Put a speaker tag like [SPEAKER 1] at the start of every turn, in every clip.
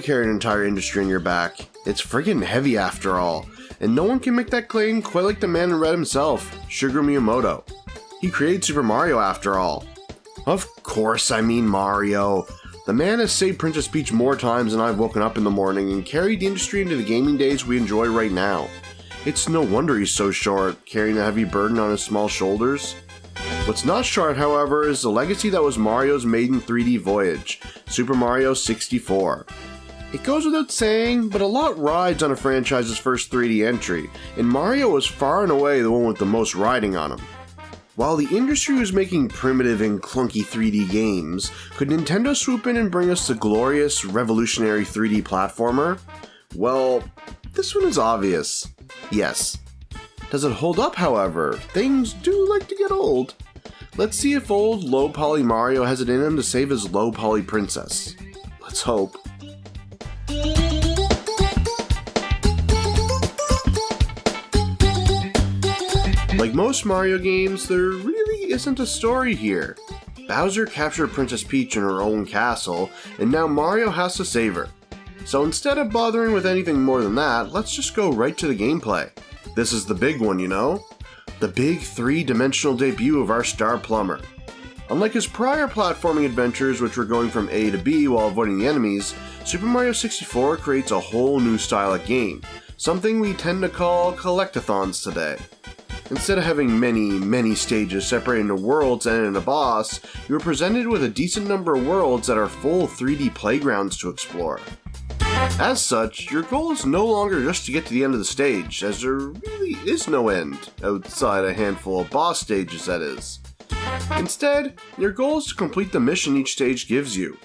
[SPEAKER 1] carry an entire industry on your back. It's friggin' heavy after all, and no one can make that claim quite like the man in red himself, Shigeru Miyamoto. He created Super Mario after all. Of course I mean Mario. The man has saved Princess Peach more times than I've woken up in the morning and carried the industry into the gaming days we enjoy right now. It's no wonder he's so short, carrying a heavy burden on his small shoulders. What's not short, however, is the legacy that was Mario's maiden 3D voyage, Super Mario 64. It goes without saying, but a lot rides on a franchise's first 3D entry, and Mario was far and away the one with the most riding on him. While the industry was making primitive and clunky 3D games, could Nintendo swoop in and bring us the glorious, revolutionary 3D platformer? Well, this one is obvious. Yes. Does it hold up, however? Things do like to get old. Let's see if old low-poly Mario has it in him to save his low-poly princess. Let's hope. Like most Mario games, there really isn't a story here. Bowser captured Princess Peach in her own castle, and now Mario has to save her. So instead of bothering with anything more than that, let's just go right to the gameplay. This is the big one, you know? The big 3-dimensional debut of our star Plumber. Unlike his prior platforming adventures, which were going from A to B while avoiding the enemies, Super Mario 64 creates a whole new style of game, something we tend to call collectathons today. Instead of having many stages separated into worlds and in a boss, you are presented with a decent number of worlds that are full 3D playgrounds to explore. As such, your goal is no longer just to get to the end of the stage, as there really is no end, outside a handful of boss stages that is. Instead, your goal is to complete the mission each stage gives you.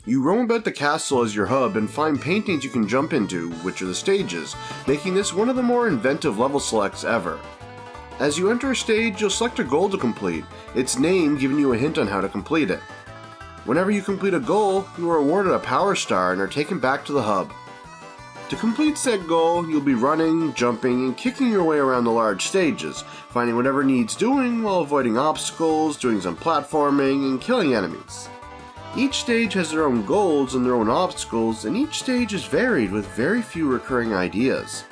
[SPEAKER 1] You roam about the castle as your hub and find paintings you can jump into, which are the stages, making this one of the more inventive level selects ever. As you enter a stage, you'll select a goal to complete, its name giving you a hint on how to complete it. Whenever you complete a goal, you are awarded a power star and are taken back to the hub. To complete said goal, you'll be running, jumping, and kicking your way around the large stages, finding whatever needs doing while avoiding obstacles, doing some platforming, and killing enemies. Each stage has their own goals and their own obstacles, and each stage is varied with very few recurring ideas.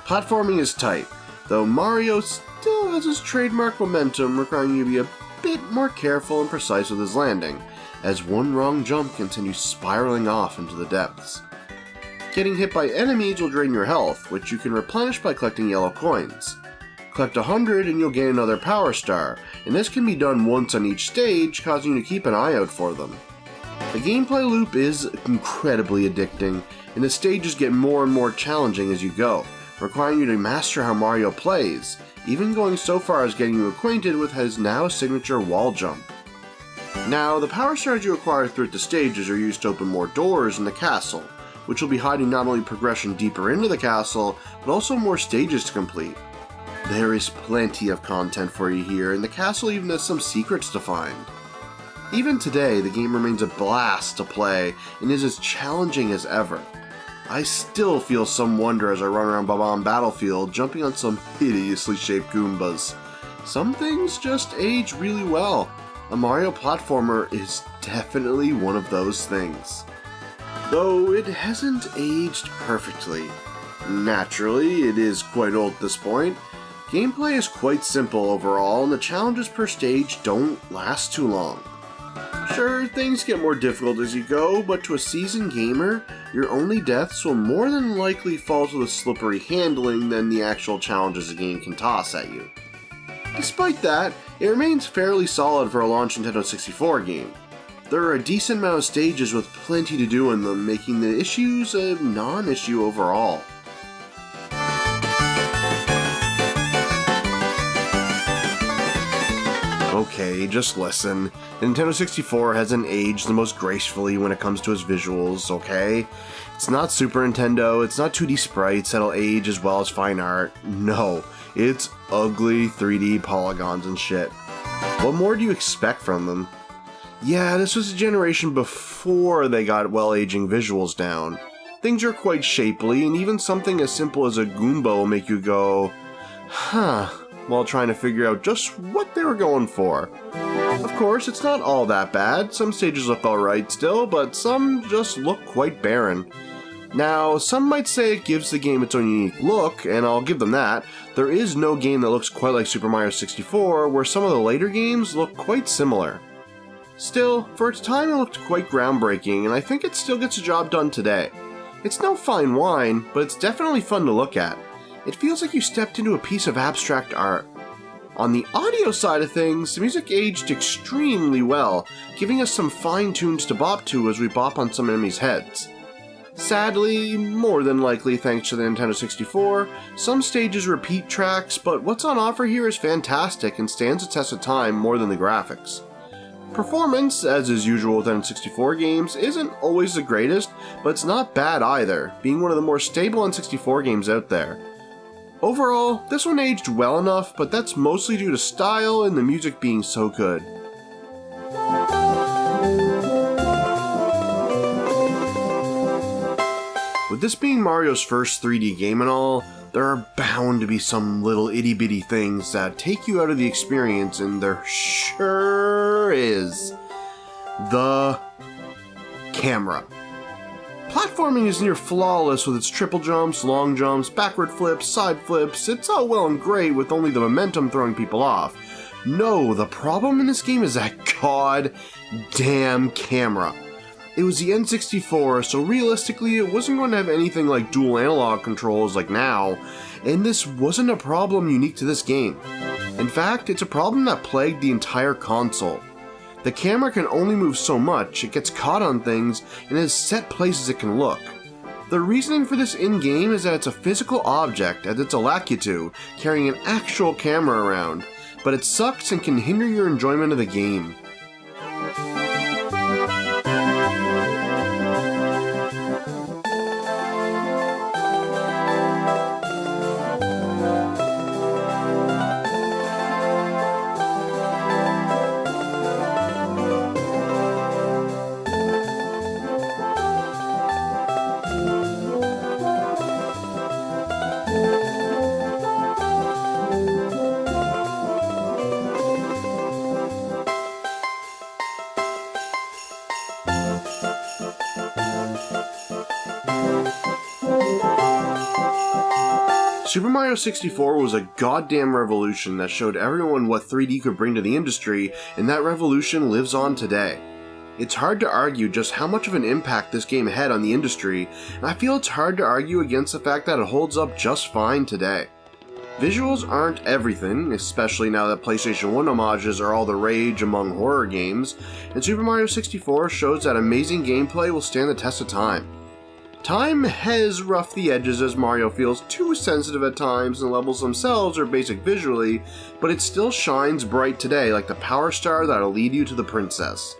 [SPEAKER 1] Platforming is tight, though Mario still has his trademark momentum, requiring you to be a bit more careful and precise with his landing, as one wrong jump can send you spiraling off into the depths. Getting hit by enemies will drain your health, which you can replenish by collecting yellow coins. Collect 100 and you'll gain another power star, and this can be done once on each stage, causing you to keep an eye out for them. The gameplay loop is incredibly addicting, and the stages get more and more challenging as you go, requiring you to master how Mario plays, even going so far as getting you acquainted with his now signature wall jump. Now, the power stars you acquire throughout the stages are used to open more doors in the castle, which will be hiding not only progression deeper into the castle, but also more stages to complete. There is plenty of content for you here, and the castle even has some secrets to find. Even today, the game remains a blast to play, and is as challenging as ever. I still feel some wonder as I run around Bob-omb Battlefield, jumping on some hideously shaped Goombas. Some things just age really well. A Mario platformer is definitely one of those things. Though it hasn't aged perfectly. Naturally, it is quite old at this point. Gameplay is quite simple overall, and the challenges per stage don't last too long. Sure, things get more difficult as you go, but to a seasoned gamer, your only deaths will more than likely fall to the slippery handling than the actual challenges the game can toss at you. Despite that, it remains fairly solid for a launch Nintendo 64 game. There are a decent amount of stages with plenty to do in them, making the issues a non-issue overall. Okay, just listen. Nintendo 64 hasn't aged the most gracefully when it comes to its visuals, okay? It's not Super Nintendo, it's not 2D sprites that'll age as well as fine art. No, it's ugly 3D polygons and shit. What more do you expect from them? Yeah, this was a generation before they got well-aging visuals down. Things are quite shapely, and even something as simple as a Goomba will make you go, huh, while trying to figure out just what they were going for. Of course, it's not all that bad. Some stages look alright still, but some just look quite barren. Now, some might say it gives the game its own unique look, and I'll give them that. There is no game that looks quite like Super Mario 64, where some of the later games look quite similar. Still, for its time it looked quite groundbreaking, and I think it still gets the job done today. It's no fine wine, but it's definitely fun to look at. It feels like you stepped into a piece of abstract art. On the audio side of things, the music aged extremely well, giving us some fine tunes to bop to as we bop on some enemies' heads. Sadly, more than likely thanks to the Nintendo 64, some stages repeat tracks, but what's on offer here is fantastic and stands the test of time more than the graphics. Performance, as is usual with N64 games, isn't always the greatest, but it's not bad either, being one of the more stable N64 games out there. Overall, this one aged well enough, but that's mostly due to style and the music being so good. With this being Mario's first 3D game and all, there are bound to be some little itty-bitty things that take you out of the experience, and there sure is. The camera. Platforming is near flawless with its triple jumps, long jumps, backward flips, side flips. It's all well and great with only the momentum throwing people off. No, the problem in this game is that goddamn camera. It was the N64, so realistically it wasn't going to have anything like dual analog controls like now, and this wasn't a problem unique to this game. In fact, it's a problem that plagued the entire console. The camera can only move so much, it gets caught on things, and has set places it can look. The reasoning for this in-game is that it's a physical object, as it's a Lakitu, carrying an actual camera around, but it sucks and can hinder your enjoyment of the game. Super Mario 64 was a goddamn revolution that showed everyone what 3D could bring to the industry, and that revolution lives on today. It's hard to argue just how much of an impact this game had on the industry, and I feel it's hard to argue against the fact that it holds up just fine today. Visuals aren't everything, especially now that PlayStation 1 homages are all the rage among horror games, and Super Mario 64 shows that amazing gameplay will stand the test of time. Time has roughed the edges as Mario feels too sensitive at times and levels themselves are basic visually, but it still shines bright today like the power star that'll lead you to the princess.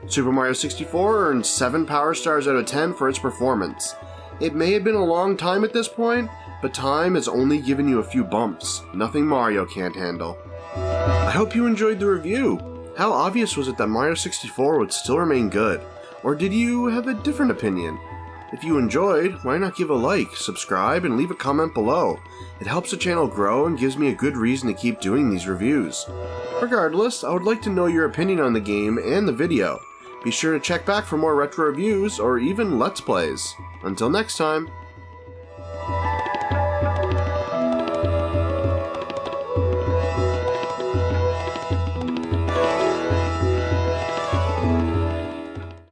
[SPEAKER 1] Super Mario 64 earned 7 power stars out of 10 for its performance. It may have been a long time at this point, but time has only given you a few bumps, nothing Mario can't handle. I hope you enjoyed the review. How obvious was it that Mario 64 would still remain good? Or did you have a different opinion? If you enjoyed, why not give a like, subscribe, and leave a comment below? It helps the channel grow and gives me a good reason to keep doing these reviews. Regardless, I would like to know your opinion on the game and the video. Be sure to check back for more retro reviews or even Let's Plays. Until next time.